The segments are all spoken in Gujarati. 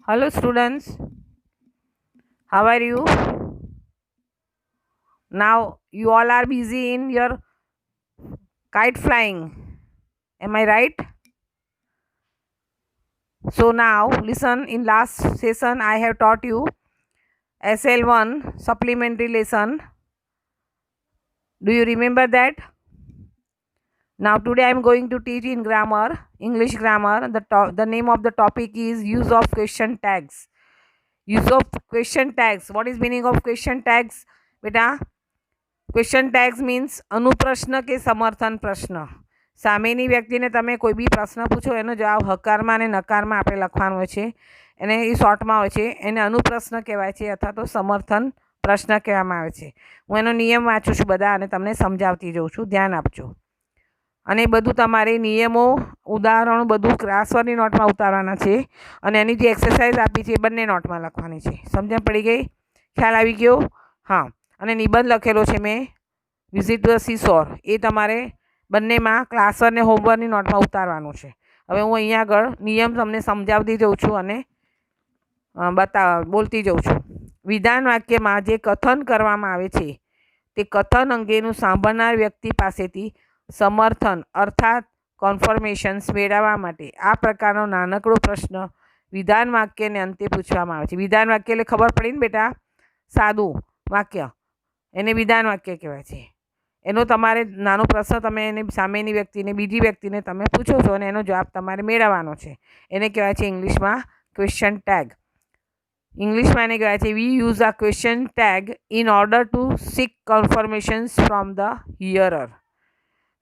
Hello, students. How are you? Now, you all are busy in your kite flying. Am I right? So, now listen. In last session, I have taught you SL1 supplementary lesson. Do you remember that? Now, today I am going to teach in grammar, English grammar. The name of the topic is use of question tags. Use of question tags. What is meaning of question tags? Beta, question tags means અનુપ્રશ્ન કે સમર્થન પ્રશ્ન. સામેની વ્યક્તિને તમે કોઈ બી પ્રશ્ન પૂછો એનો જવાબ હકારમાં અને નકારમાં આપણે લખવાનો હોય છે. એને એ શોર્ટમાં હોય છે. એને અનુપ્રશ્ન કહેવાય છે અથવા તો સમર્થન પ્રશ્ન કહેવામાં આવે છે. હું એનો નિયમ વાંચું છું બધા અને તમને સમજાવતી જઉં છું. ધ્યાન આપજો. અને બધું તમારે નિયમો ઉદાહરણો બધું ક્લાસવર્કની નોટમાં ઉતારવાના છે. અને એની જે એક્સરસાઇઝ આપી છે એ બંને નોટમાં લખવાની છે. સમજણ પડી ગઈ? ખ્યાલ આવી ગયો? હા. અને નિબંધ લખેલો છે મેં વિઝિટ ધ સીસોર, એ તમારે બંનેમાં ક્લાસવર્ક અને હોમવર્કની નોટમાં ઉતારવાનું છે. હવે હું અહીંયા આગળ નિયમ તમને સમજાવતી જઉં છું અને બોલતી જઉં છું. વિધાન વાક્યમાં જે કથન કરવામાં આવે છે તે કથન અંગેનું સાંભળનાર વ્યક્તિ પાસેથી સમર્થન અર્થાત કન્ફર્મેશન્સ મેળવવા માટે આ પ્રકારનો નાનકડો પ્રશ્ન વિધાન વાક્યને અંતે પૂછવામાં આવે છે. વિધાન વાક્ય એટલે ખબર પડી ને બેટા? સાદું વાક્ય, એને વિધાન વાક્ય કહેવાય છે. એનો તમારે નાનો પ્રશ્ન તમે એને સામેની વ્યક્તિને બીજી વ્યક્તિને તમે પૂછો છો અને એનો જવાબ તમારે મેળવવાનો છે. એને કહેવાય છે ઇંગ્લિશમાં ક્વેશ્ચન ટેગ. ઇંગ્લિશમાં એને કહેવાય છે we use a question tag in order to seek confirmations from the hearer.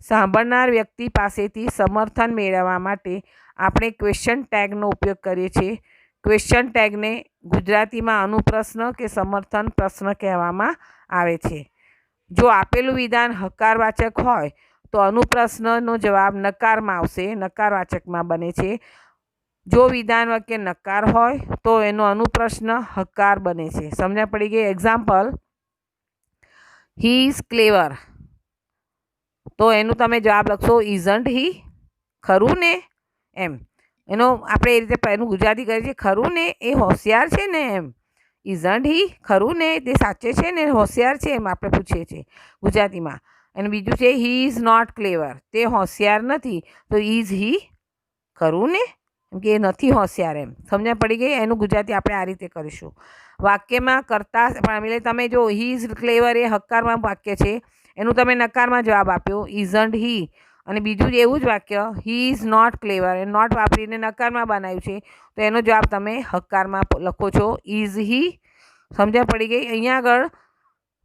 સાંભળનાર વ્યક્તિ પાસેથી સમર્થન મેળવવા માટે આપણે ક્વેશ્ચન ટેગનો ઉપયોગ કરીએ છીએ. ક્વેશ્ચન ટેગને ગુજરાતીમાં અનુપ્રશ્ન કે સમર્થન પ્રશ્ન કહેવામાં આવે છે. જો આપેલું વિધાન હકારવાચક હોય તો અનુપ્રશ્નનો જવાબ નકારમાં આવશે, નકારવાચકમાં બને છે. જો વિધાન વાક્ય નકાર હોય તો એનો અનુપ્રશ્ન હકાર બને છે. સમજણ પડી ગઈ? એક્ઝામ્પલ, હી ઇઝ ક્લેવર, તો એનું તમે જવાબ લખશો ઇઝન્ટ હી, ખરું ને? એમ એનો આપણે એ રીતે એનું ગુજરાતી કરીએ છીએ, ખરું ને એ હોશિયાર છે ને? એમ ઇઝન્ટ હી, ખરું ને તે સાચે છે ને હોશિયાર છે? એમ આપણે પૂછીએ છીએ ગુજરાતીમાં. અને બીજું છે હી ઇઝ નોટ ક્લેવર, તે હોશિયાર નથી, તો ઇઝ હી, ખરું ને? એમ કે એ નથી હોશિયાર. એમ સમજણ પડી ગઈ? એનું ગુજરાતી આપણે આ રીતે કરીશું. વાક્યમાં કરતા એટલે તમે જો હી ઇઝ ક્લેવર એ હકારમાં વાક્ય છે, એનું તમે નકારમાં જવાબ આપ્યો ઇઝન્ટ હી. અને બીજું એવું જ વાક્ય હી ઇઝ નોટ ક્લેવર, એ નોટ વાપરીને નકારમાં બનાવ્યું છે, તો એનો જવાબ તમે હકારમાં લખો છો ઇઝ હી. સમજણ પડી ગઈ? અહીંયા આગળ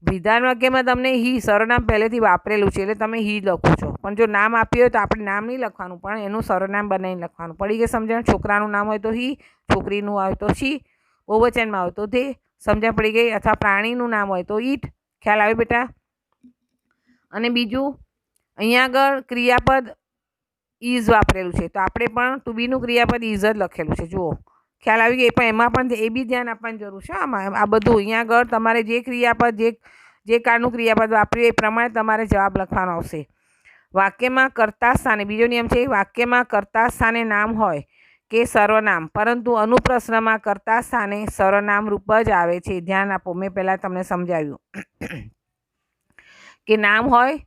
વિધાન વાક્યમાં તમને હી સરનામ પહેલેથી વાપરેલું છે એટલે તમે હી લખો છો. પણ જો નામ આપ્યું હોય તો આપણે નામ નહીં લખવાનું, પણ એનું સરનામ બનાવીને લખવાનું. પડી ગઈ સમજણ? છોકરાનું નામ હોય તો હી, છોકરીનું હોય તો શી, બહુવચનમાં હોય તો તે. સમજણ પડી ગઈ? અથવા પ્રાણીનું નામ હોય તો ઈટ. ખ્યાલ આવે બેટા? અને બીજું અહીંયા આગળ ક્રિયાપદ ઇઝ વાપરેલું છે, તો આપણે પણ ટુ બીનું ક્રિયાપદ ઇઝ જ લખેલું છે. જુઓ, ખ્યાલ આવી ગઈ? પણ એમાં પણ એ બી ધ્યાન આપવાની જરૂર છે. આમાં આ બધું અહીંયા આગળ તમારે જે ક્રિયાપદ જે કાળનું ક્રિયાપદ વાપર્યું એ પ્રમાણે તમારે જવાબ લખવાનો આવશે. વાક્યમાં કર્તા સ્થાને બીજો નિયમ છે, વાક્યમાં કર્તા સ્થાને નામ હોય કે સર્વનામ, પરંતુ અનુપ્રશ્નમાં કર્તા સ્થાને સર્વનામ રૂપ જ આવે છે. ધ્યાન આપો, મેં પહેલાં તમને સમજાવ્યું કે નામ હોય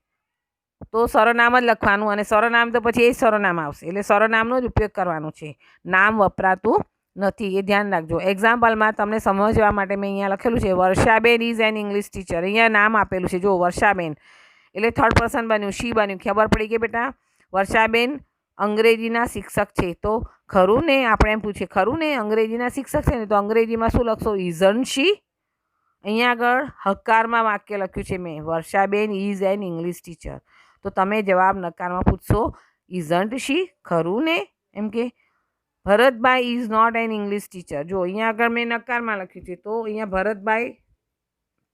તો સર્વનામ જ લખવાનું, અને સર્વનામ તો પછી એ સર્વનામ આવશે, એટલે સર્વનામનો જ ઉપયોગ કરવાનો છે. નામ વપરાતું નથી, એ ધ્યાન રાખજો. એક્ઝામ્પલમાં તમને સમજવા માટે મેં અહીંયા લખેલું છે વર્ષાબેન ઇઝ એન ઇંગ્લિશ ટીચર. અહીંયા નામ આપેલું છે, જો વર્ષાબેન એટલે થર્ડ પર્સન બન્યું, શી બન્યું. ખબર પડી ગઈ બેટા? વર્ષાબેન અંગ્રેજીના શિક્ષક છે, તો ખરું ને? આપણે એમ પૂછીએ ખરું ને અંગ્રેજીના શિક્ષક છે ને, તો અંગ્રેજીમાં શું લખશો? ઇઝન્ટ શી. અહીંયા આગળ હકારમાં વાક્ય લખ્યું છે મેં, વર્ષાબેન ઇઝ એન ઇંગ્લિશ ટીચર, તો તમે જવાબ નકારમાં પૂછશો ઇઝન્ટ શી, ખરું ને? એમ કે Bharatbhai is not an English teacher. જો અહીંયા આગળ મેં નકારમાં લખ્યું છે, તો અહીંયા ભરતભાઈ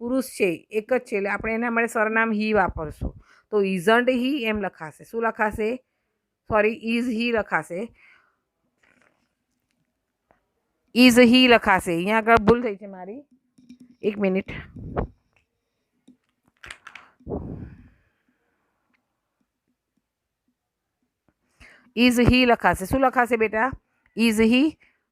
પુરુષ છે, એક જ છે, એટલે આપણે એના માટે સરનામ હી વાપરશું, તો ઇઝન્ટ હી એમ લખાશે. શું લખાશે? સોરી, ઇઝ હી લખાશે, ઇઝ હી લખાશે. અહીંયા આગળ ભૂલ થઈ છે મારી, એક મિનિટ. ઇઝ હી લખાશે. શું લખાશે બેટા? Is he.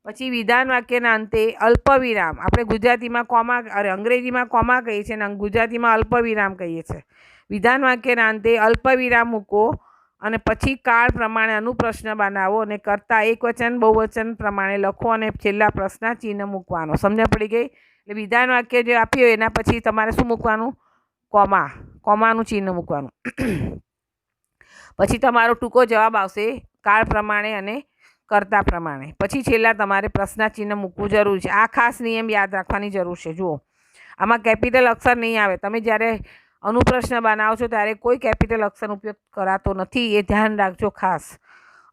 પછી વિધાન વાક્યના અંતે અલ્પવિરામ, આપણે ગુજરાતીમાં કોમા અંગ્રેજીમાં કોમા કહીએ છીએ અને ગુજરાતીમાં અલ્પવિરામ કહીએ છીએ. વિધાન વાક્યના અંતે અલ્પવિરામ મૂકો અને પછી કાળ પ્રમાણે અનુપ્રશ્ન બનાવો અને કરતા એકવચન બહુવચન પ્રમાણે લખો અને છેલ્લા પ્રશ્ન ચિહ્ન મૂકવાનો. સમજ પડી ગઈ? એટલે વિધાન વાક્ય જે આપ્યું એના પછી તમારે શું મૂકવાનું? કોમાનું ચિહ્ન મૂકવાનું. પછી તમારો ટૂંકો જવાબ આવશે કાળ પ્રમાણે અને કરતા પ્રમાણે. પછી છેલ્લા તમારે પ્રશ્ન ચિહ્ન મૂકવું જરૂર છે. આ ખાસ નિયમ યાદ રાખવાની જરૂર છે. જુઓ, આમાં કેપિટલ અક્ષર નહીં આવે. તમે જ્યારે અનુપ્રશ્ન બનાવો છો ત્યારે કોઈ કેપિટલ અક્ષરનો ઉપયોગ કરાતો નથી, એ ધ્યાન રાખજો ખાસ.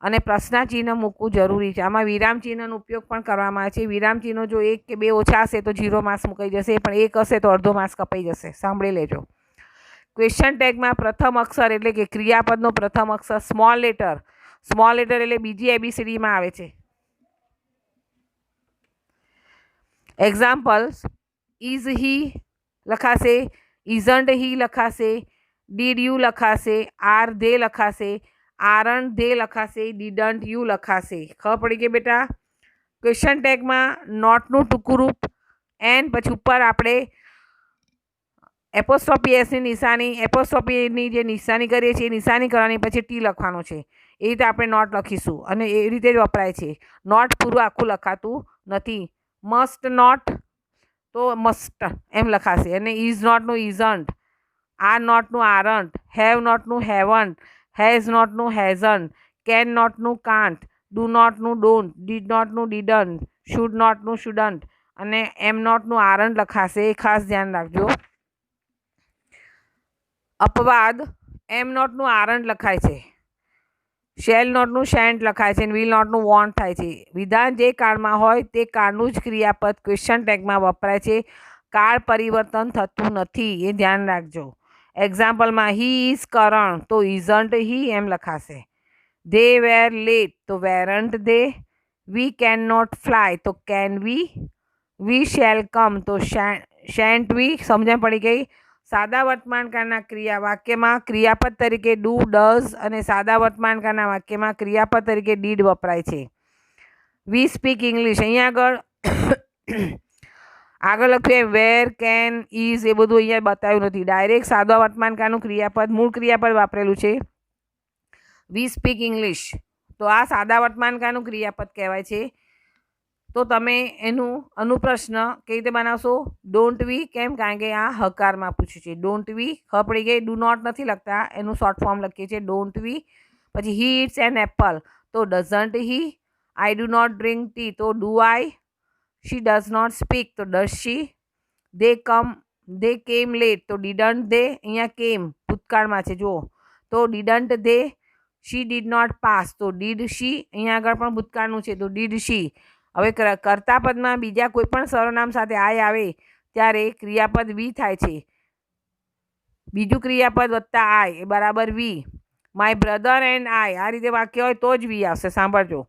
અને પ્રશ્ન ચિહ્ન મૂકવું જરૂરી છે. આમાં વિરામ ચિહ્નનો ઉપયોગ પણ કરવામાં આવે છે. વિરામ ચિહ્નો જો 1 કે 2 ઓછા હશે તો 0 માર્ક્સ મુકાઈ જશે, પણ 1 હશે તો અડધો માર્ક્સ કપાઈ જશે. સાંભળી લેજો. ક્વેશ્ચન ટેગમાં પ્રથમ અક્ષર એટલે કે ક્રિયાપદનો પ્રથમ અક્ષર સ્મોલ લેટર એટલે બીજી ABCDમાં આવે છે. એક્ઝામ્પલ્સ: ઇઝ હી લખાશે, ઇઝન્ટ હી લખાશે, ડીડ યુ લખાશે, આર ધે લખાશે, આરન્ટ ધે લખાશે, ડીડન્ટ યુ લખાશે. ખબર પડી ગઈ બેટા? ક્વેશ્ચન ટેગમાં નોટનું ટૂંકું રૂપ એન, પછી ઉપર આપણે એપોસ્ટ્રોફી એસની નિશાની, એપોસ્ટ્રોફીની જે નિશાની કરીએ છીએ એ નિશાની કરવાની, પછી ટી લખવાનું છે. એ રીતે આપણે નોટ લખીશું અને એ રીતે જ વપરાય છે. નોટ પૂરું આખું લખાતું નથી. મસ્ટ નોટ તો મસ્ટ એમ લખાશે, અને ઇઝ નોટનું ઇઝન્ટ, આર નોટનું આરન્ટ, હેવ નોટનું હેવન્ટ, હેઝ નોટનું હેઝન્ટ, કેન નોટનું કાન્ટ, ડુ નોટનું ડોન્ટ, ડીડ નોટનું ડીડન્ટ, શુડ નોટનું શુડન્ટ અને એમ નોટનું આરન્ટ લખાશે. એ ખાસ ધ્યાન રાખજો. અપવાદ: એમ નોટનું આરન્ટ લખાય છે, શેલ નોટનું શેન્ટ લખાય છે અને વિલ નોટનું વોન્ટ થાય છે. વિધાન જે કાળમાં હોય તે કાળનું જ ક્રિયાપદ ક્વેશ્ચન ટેગમાં વપરાય છે. કાળ પરિવર્તન થતું નથી, એ ધ્યાન રાખજો. એક્ઝામ્પલમાં હી ઇઝ કરણ તો ઇઝન્ટ હી એમ લખાશે. ધે વેર લેટ તો weren't they. We can not fly તો કેન વી શેલ કમ તો શેન્ટ વી. સમજણ પડી ગઈ? સાદા વર્તમાનકાળના ક્રિયા વાક્યમાં ક્રિયાપદ તરીકે ડુ, ડઝ અને સાદા વર્તમાનકાળના વાક્યમાં ક્રિયાપદ તરીકે ડીડ વપરાય છે. વી સ્પીક ઇંગ્લિશ, અહીંયા આગળ લખ્યું વેર, કેન, ઇઝ એ બધું અહીંયા બતાવ્યું નથી. ડાયરેક્ટ સાદા વર્તમાનકાળનું ક્રિયાપદ મૂળ ક્રિયાપદ વાપરેલું છે. વી સ્પીક ઇંગ્લિશ તો આ સાદા વર્તમાનકાળનું ક્રિયાપદ કહેવાય છે. તો તમે એનું અનુપ્રશ્ન કેવી રીતે બનાવશો? Don't we. કેમ? કારણ કે આ હકારમાં પૂછ્યું છે. Don't we. ખબર પડી ગઈ? ડુ નોટ નથી લખતા, એનું શોર્ટ ફોર્મ લખીએ છીએ ડોન્ટ વી. પછી હી ઇટ્સ એન એપલ તો doesn't he. I do not drink tea તો do I. She does not speak તો does she. They came late તો ડીડન્ટ દે. અહીંયા કેમ ભૂતકાળમાં છે જુઓ, તો didn't they. She did not pass તો ડીડ શી. અહીંયા આગળ પણ ભૂતકાળનું છે તો ડીડ શી. હવે કર્તા પદમાં બીજા કોઈ પણ સર્વનામ સાથે આય આવે ત્યારે ક્રિયાપદ વી થાય છે. બીજું ક્રિયાપદ વત્તા આય એ બરાબર વી. માય બ્રધર એન્ડ આય આ રીતે વાક્ય હોય તો જ વી આવશે. સાંભળજો.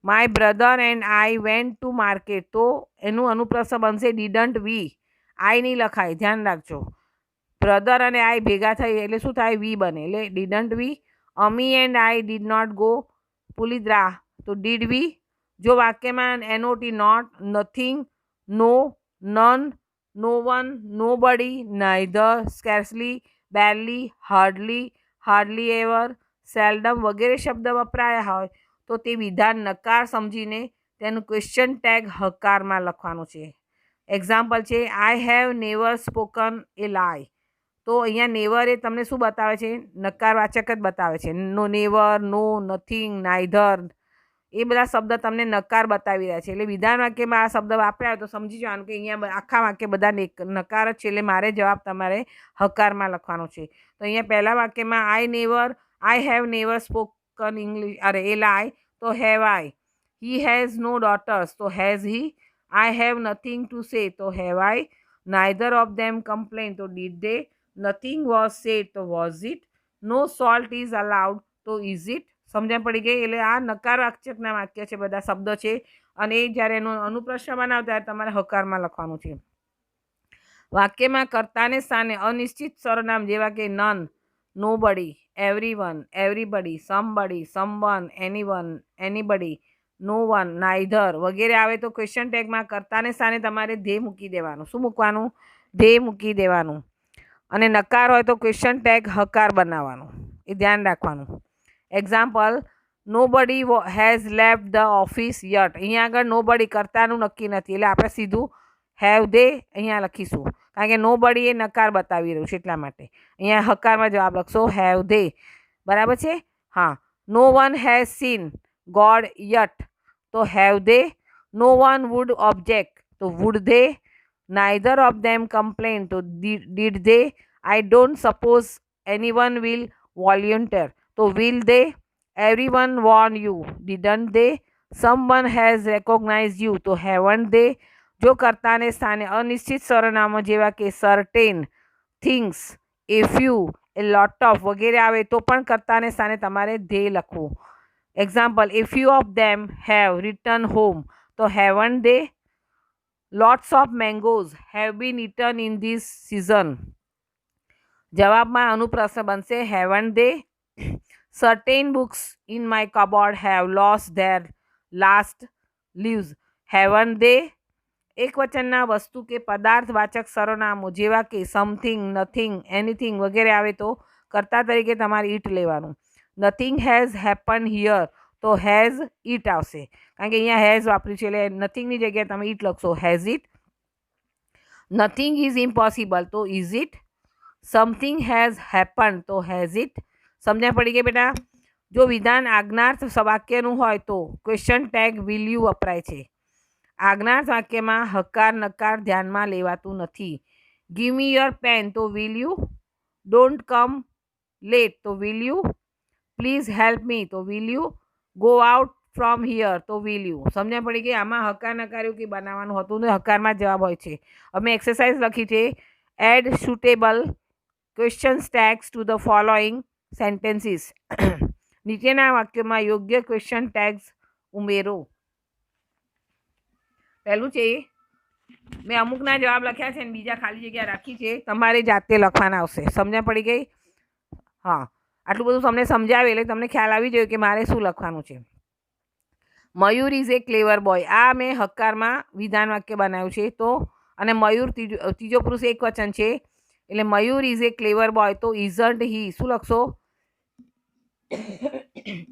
My brother and I went to market તો એનું અનુપ્રશ્ન બનશે ડીડન્ટ વી. આઈ નહીં લખાય, ધ્યાન રાખજો. બ્રધર અને આઈ ભેગા થઈ એટલે શું થાય? વી બને, એટલે didn't we. Ami and I did not go પુલિદ્રા તો ડીડ વી. જો વાક્યમાં NOT not, nothing, no, none, no one, nobody, neither, scarcely, barely, hardly ever, seldom વગેરે શબ્દ વપરાયા હોય તો તે વિધાન નકાર સમજીને તેનું ક્વેશ્ચન ટેગ હકારમાં લખવાનું છે. એક્ઝામ્પલ છે આઈ have never spoken A lie તો અહીંયા નેવર એ તમને શું બતાવે છે? નકારવાચક જ બતાવે છે. નો નેવર, નો, નથિંગ, નાઇધર એ બધા શબ્દ તમને નકાર બતાવી રહ્યા છે. એટલે વિધાન વાક્યમાં આ શબ્દ વાપર્યા તો સમજી જવાનું કે અહીંયા આખા વાક્ય બધા નકાર જ છે, એટલે મારે જવાબ તમારે હકારમાં લખવાનો છે. તો અહીંયા પહેલા વાક્યમાં I have never spoken English a lie તો have I. He has no daughters તો has he. I have nothing to say તો have I. Neither of them complain તો did they. Nothing was said તો was it. No salt is allowed તો ઇઝ ઇટ. સમજણ પડી ગઈ? એટલે આ નકારવાચકના વાક્ય છે, બધા શબ્દો છે, અને એ જ્યારે એનો અનુપ્રશ્ન બનાવો ત્યારે તમારે હકારમાં લખવાનું છે. વાક્યમાં કર્તાને સ્થાને અનિશ્ચિત સર્વનામ જેવા કે none, nobody, everyone, everybody, somebody, someone, anybody, no one, neither વગેરે આવે તો ક્વેશ્ચન ટેગમાં કર્તાને સ્થાને તમારે ધે મૂકી દેવાનું. શું મૂકવાનું? ધે મૂકી દેવાનું. અને નકાર હોય તો ક્વેશ્ચન ટેગ હકાર બનાવવાનું. એ ધ્યાન રાખવાનું. Example, nobody has left the office yet. અહીંયા આગળ નોબડી કર્તાનું નક્કી નથી એટલે આપણે સીધું હેવ ધે અહીંયા લખીશું, કારણ કે નોબડી એ નકાર બતાવી રહ્યું છે એટલા માટે. અહીંયા હકારમાં જવાબ લખશો હેવ ધે. બરાબર છે? હા. No one has seen God yet તો have they. No one would object તો would they. Neither of them complain તો did they. I don't suppose anyone will volunteer તો will they. Everyone warned you didn't they. Someone has recognize you તો હેવન્ટ ધે. જો કર્તાને સ્થાને અનિશ્ચિત સરનામો જેવા કે certain, things, a few, a lot of વગેરે આવે તો પણ કર્તાને સ્થાને તમારે ધે લખવું. Example, a few of them have return home તો haven't they. Lots of mangoes have been eaten in this season. જવાબમાં અનુપ્રશ્ન બનશે haven't they. Certain books in my cupboard have lost their last leaves haven't they. એક વચનના વસ્તુ કે પદાર્થવાચક સરનામો જેવા કે સમથિંગ, નથિંગ, એનીથિંગ વગેરે આવે તો કર્તા તરીકે તમારે ઇટ લેવાનું. નથિંગ હેઝ હેપન હિયર તો હેઝ ઇટ આવશે, કારણ કે અહીંયા હેઝ વાપર્યું છે એટલે નથિંગની જગ્યાએ તમે ઇટ લખશો has it. Nothing is impossible તો is it. Something has happen તો હેઝ ઇટ. સમજણ પડી ગઈ બેટા? જો વિધાન આજ્ઞાર્થ વાક્યનું હોય તો ક્વેશ્ચન ટેગ વિલ યુ વપરાય છે. આજ્ઞાર્થ વાક્યમાં હકાર નકાર ધ્યાનમાં લેવાતું નથી. ગીવ મી યોર પેન તો will you. Don't come late તો will you. Please help me તો will you. Go out from here તો વિલ યુ. સમજણ પડી ગઈ? આમાં હકાર નકાર એવું કંઈ બનાવવાનું હતું ને, હકારમાં જવાબ હોય છે. અમે એક્સરસાઇઝ લખી છે, add suitable question tags to the following sentences. નીચેના વાક્યોમાં યોગ્ય ક્વેશ્ચન ટેગ્સ ઉમેરો. પહેલું છે મેં અમુકના જવાબ લખ્યા છે અને બીજા ખાલી જગ્યા રાખી છે, તમારે જાતે લખવાના આવશે. સમજણ પડી ગઈ? હા. આટલું બધું તમને સમજાવે એટલે તમને ખ્યાલ આવી જાય કે મારે શું લખવાનું છે. મયુર ઇઝ એ ક્લેવર બોય. આ મેં હકારમાં વિધાન વાક્ય બનાવ્યું છે તો, અને મયુર ત્રીજો પુરુષ એક વચન છે એટલે મયુર ઇઝ એ ક્લેવર બોય તો ઇઝન્ટ હી. શું લખશો?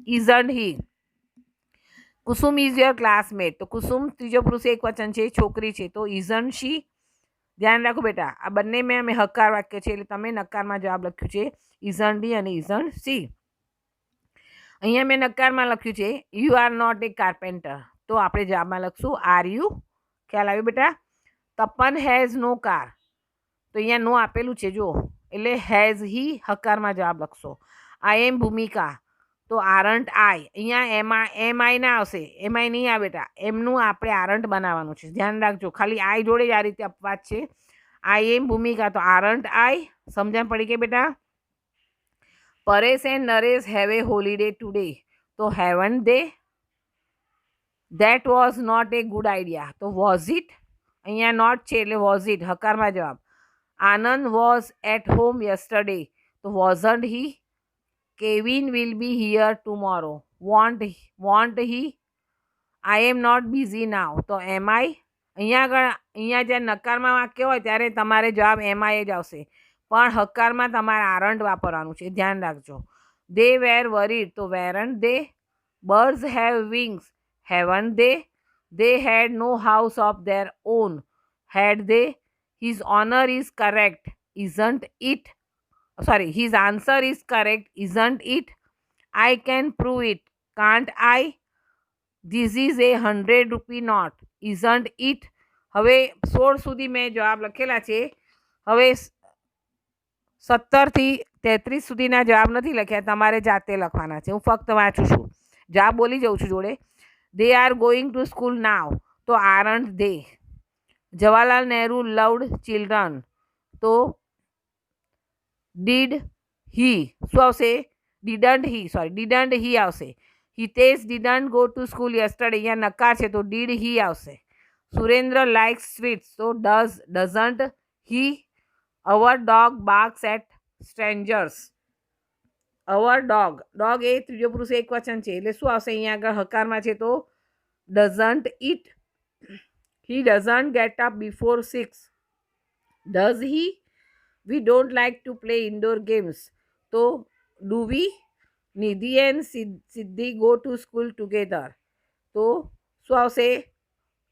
Isn't he. Kusum is your classmate તો કુસુમ ત્રીજો પુરુષ એક વચન છે, છોકરી છે તો ઇઝન્ટ શી. ધ્યાન રાખો બેટા, આ બંને મેં અમે હકાર વાક્ય છે એટલે તમે નકારમાં જવાબ લખ્યું છે ઇઝન્ટ ડી અને ઇઝન્ટ સી. અહીંયા મેં નકારમાં લખ્યું છે you are not a carpenter તો આપણે જવાબમાં લખશું આર યુ. ખ્યાલ આવ્યો બેટા? તપન હેઝ નો કાર તો અહીંયા નો આપેલું છે જો, એટલે હેઝ હી હકારમાં જવાબ લખશો. આઈ એમ ભૂમિકા તો આરન્ટ આઈ. અહીંયા એમ આઈ ના આવશે, એમ આઈ નહીં આવે બેટા, એમનું આપણે આરન્ટ બનાવવાનું છે. ધ્યાન રાખજો, ખાલી આઈ જોડે જ આ રીતે અપવાદ છે. આઈ એમ ભૂમિકા તો આરન્ટ આઈ. સમજણ પડી ગઈ બેટા? Paresh and Naresh have a holiday today તો haven't they. That was not a good idea તો વોઝ ઇટ. અહીંયા નોટ છે એટલે વોઝ ઇટ હકારમાં જવાબ. Anand was at home yesterday તો wasn't he. Kevin will be here tomorrow won't he. I am not busy now તો એમ આઈ. અહીંયા જ્યારે નકારમાં વાક્ય હોય ત્યારે તમારે જવાબ એમ આઈ જ આવશે, પણ હકારમાં તમારે આરન્ટ વાપરવાનું છે. ધ્યાન રાખજો. દે વેર વરીડ તો weren't they. Birds have wings haven't they. They had no house of their own had they. His honour is correct isn't it. Sorry, his answer is correct, isn't it? I can prove it, can't I? This is a 100 rupee note, isn't it? હવે 16 સુધી મેં જવાબ લખેલા છે. હવે 17 થી 33 સુધીના જવાબ નથી લખ્યા, તમારે જાતે લખવાના છે. હું ફક્ત વાંચું છું, જવાબ બોલી જાઉં છું જોડે. They are going to school now તો aren't they? Jawaharlal Nehru loved children તો ડીડ હી. શું આવશે? ડીડન્ટ હી આવશે. Hitesh didn't go to school yesterday. અહીંયા નકાર છે તો ડીડ હી આવશે. સુરેન્દ્ર લાઇક્સ સ્વીટ્સ તો doesn't he. Our dog barks at strangers. Our dog એ ત્રીજો પુરુષ એક વચન છે એટલે શું આવશે? અહીંયા આગળ હકારમાં છે તો doesn't eat. He doesn't get up before 6. Does he? We don't like to play indoor games. So, do we? Nidhi and Siddhi go to school together. So, Swav say,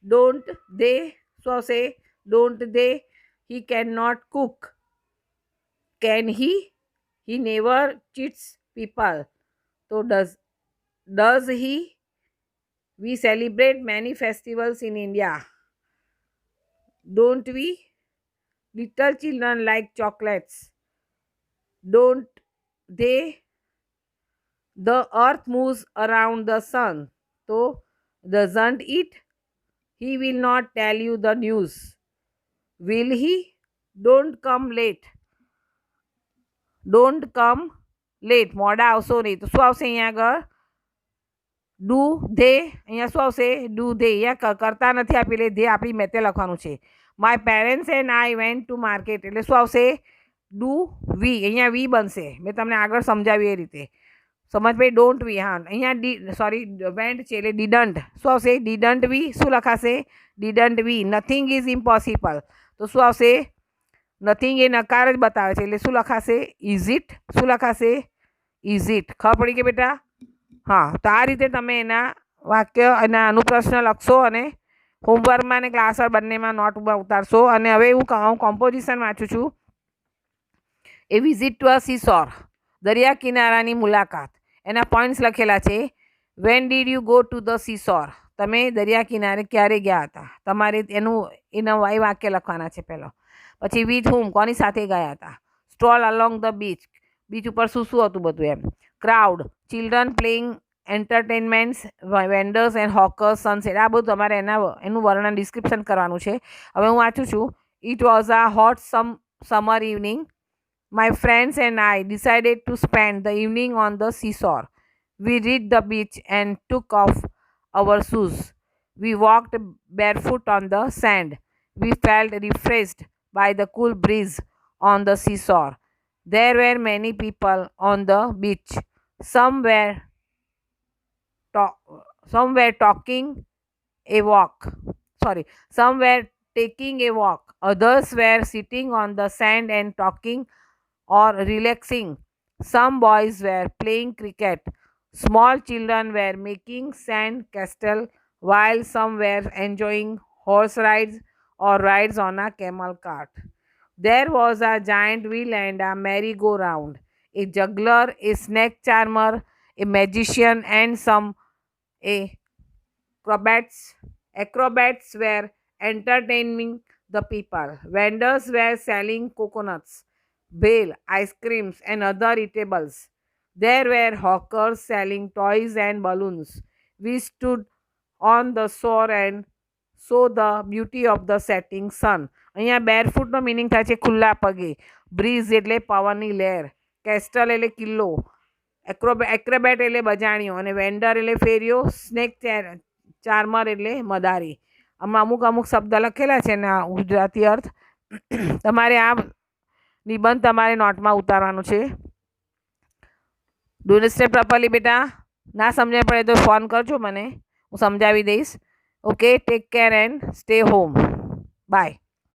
don't they? Swav say, don't they? He cannot cook. Can he? He never cheats people. So, does he? We celebrate many festivals in India. Don't we? Little children like chocolates. Don't they? The earth moves around the sun. So, doesn't it? He will not tell you the news. Will he? Don't come late. Don't come late. મોડા આવશો નહીં. તો શું આવશે અહીંયા આગળ? Do they. અહીંયા શું આવશે? Do they. અહીંયા કરતા નથી આપી એટલે ધે આપણી મેતે લખવાનું છે. My parents and I went to market એટલે શું આવશે? Do we. અહીંયા વી બનશે. મેં તમને આગળ સમજાવ્યું એ રીતે. સમજ ભાઈ? Don't we. હા, અહીંયા વેન્ટ છે એટલે ડીડન્ટ. શું આવશે? Didn't we. શું લખાશે? Didn't we. Nothing is impossible. તો શું આવશે? નથિંગ એ નકાર જ બતાવે છે એટલે શું લખાશે? Is it. શું લખાશે? Is it. ખબર પડી કે બેટા? હા, તો આ રીતે તમે એના વાક્ય અને અનુપ્રશ્ન લખશો અને હોમવર્કમાં અને ક્લાસવર્ક બંનેમાં નોટમાં ઉતારશો. અને હવે હું કોમ્પોઝિશન વાંચું છું. એ વિઝિટ ટુ અ સીસોર. દરિયા કિનારાની મુલાકાત. એના પોઈન્ટ્સ લખેલા છે. When did you go to the સીસોર? તમે દરિયા કિનારે ક્યારે ગયા હતા? તમારે એના વાક્ય લખવાના છે પહેલાં. પછી વિથ હુમ, કોની સાથે ગયા હતા? Stroll along the beach. Beach ઉપર શું શું હતું બધું એમ. Crowd, children playing, entertainments, vendors and hawkers, sunset. આ બધું તમારે એનું વર્ણન ડિસ્ક્રિપ્શન કરવાનું છે. હવે હું વાંચું છું. It was a hot summer evening. My friends and I decided to spend the evening on the seashore. We reached the beach and took off our shoes. We walked barefoot on the sand. We felt refreshed by the cool breeze on the seashore. There were many people on the beach. Some were talking a walk. Some were taking a walk. Others were sitting on the sand and talking or relaxing. Some boys were playing cricket. Small children were making sand castle while some were enjoying horse rides or rides on a camel cart. There was a giant wheel and a merry-go-round, a juggler, a snake charmer, a magician, and some acrobats were entertaining the people. Vendors were selling coconuts, bale, ice creams, and other eatables. There were hawkers selling toys and balloons. We stood on the shore and saw the beauty of the setting sun. અહીંયા બેરફૂટનો મિનિંગ થાય છે ખુલ્લા પગે. બ્રીઝ એટલે પવનની લહેર. કેસ્ટલ એટલે કિલ્લો. એક્રોબેટ એટલે બજાણીઓ. અને વેન્ડર એટલે ફેરીઓ. સ્નેક ચાર્મર એટલે મદારી. આમાં અમુક શબ્દ લખેલા છે ને ગુજરાતી અર્થ. તમારે આ નિબંધ તમારે નોટમાં ઉતારવાનું છે. ડુ અંડરસ્ટેન્ડ પ્રોપરલી બેટા? ના સમજાય પડે તો ફોન કરજો મને, હું સમજાવી દઈશ. Okay, take care and stay home. By.